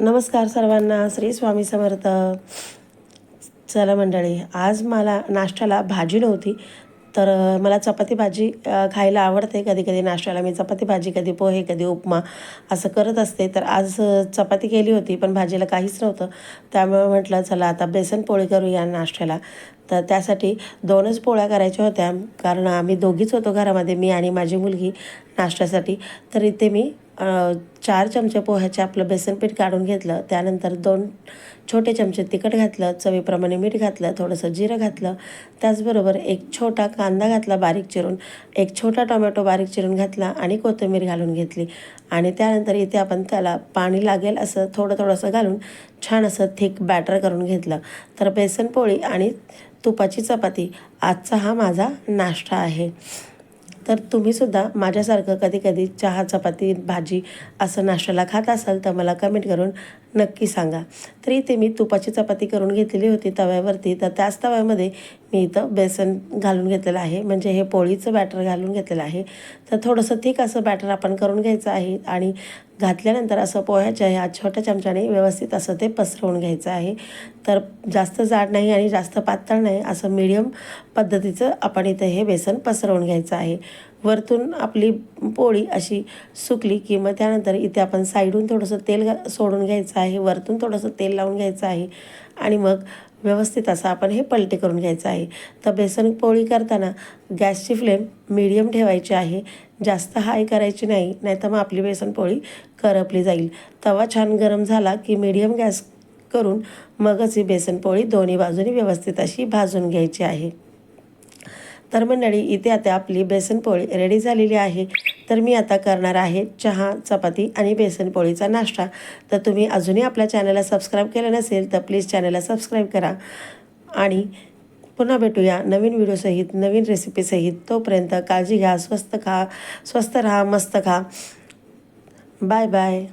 नमस्कार सर्वांना, श्री स्वामी समर्थ. चला मंडळी, आज मला नाश्त्याला भाजी नव्हती, तर मला चपाती भाजी खायला आवडते. कधी कधी नाश्त्याला मी चपाती भाजी, कधी पोहे, कधी उपमा असं करत असते. तर आज चपाती केली होती, पण भाजीला काहीच नव्हतं. त्यामुळे म्हटलं चला आता बेसन पोळी करूया नाश्त्याला. तर त्यासाठी 2च पोळ्या करायच्या होत्या, कारण आम्ही दोघीच होतो घरामध्ये, मी आणि माझी मुलगी नाश्त्यासाठी. तर इथे मी 4 चमचे पोह्याचे आपलं बेसनपीठ काढून घेतलं. त्यानंतर 2 छोटे चमचे तिखट घातलं, चवीप्रमाणे मीठ घातलं, थोडंसं जिरं घातलं. त्याचबरोबर एक छोटा कांदा घातला बारीक चिरून, एक छोटा टोमॅटो बारीक चिरून घातला आणि कोथिंबीर घालून घेतली. आणि त्यानंतर इथे आपण त्याला पाणी लागेल असं थोडंसं घालून छान असं थिक बॅटर करून घेतलं. तर बेसन पोळी आणि तुपाची चपाती आजचा हा माझा नाश्ता आहे. तर तुम्हीसुद्धा माझ्यासारखं कधी कधी चहा, चपाती, भाजी असं नाश्त्याला खात असाल तर मला कमेंट करून नक्की सांगा. तर इथे मी तुपाची चपाती करून घेतलेली होती तव्यावरती. तर त्याच तव्यामध्ये मी इथं बेसन घालून घेतलेलं आहे, म्हणजे हे पोळीचं बॅटर घालून घेतलेलं आहे. तर थोडंसं थिक असं बॅटर आपण करून घ्यायचं आहे आणि घातल्यानंतर असं पोह्याच्या ह्या छोट्या चमच्याने व्यवस्थित असं ते पसरवून घ्यायचं आहे. तर जास्त जाड नाही आणि जास्त पातळ नाही, असं मीडियम पद्धतीचं आपण इथे हे बेसन पसरवून घ्यायचं आहे. वरतून आपली पोळी अशी सुकली की मग त्यानंतर इथे आपण साईडून थोडंसं तेल सोडून घ्यायचं आहे, वरतून थोडंसं तेल लावून घ्यायचं आहे आणि मग व्यवस्थित असं आपण हे पलटी करून घ्यायचं आहे. तर बेसन पोळी करताना गॅसची फ्लेम मीडियम ठेवायची आहे, जास्त हाय करायची नाही, नाहीतर मग आपली बेसन पोळी करपली जाईल. तवा छान गरम झाला की मीडियम गॅस करून मगच ही बेसन पोळी दोन्ही बाजूनी व्यवस्थित अशी भाजून घ्यायची आहे. तर मंडळी, इथे आता आपली बेसन पोळी रेडी झालेली आहे. तर मी आता करणार आहे चहा, चपाती आणि बेसन पोळीचा नाश्ता. तर तुम्ही अजूनही आपल्या चॅनलला सबस्क्राईब केलं नसेल तर प्लीज चॅनलला सबस्क्राईब करा आणि पुन्हा भेटूया नवीन व्हिडिओसहित, नवीन रेसिपीसहित. तोपर्यंत काळजी घ्या, स्वस्त राहा, मस्त खा. Bye bye.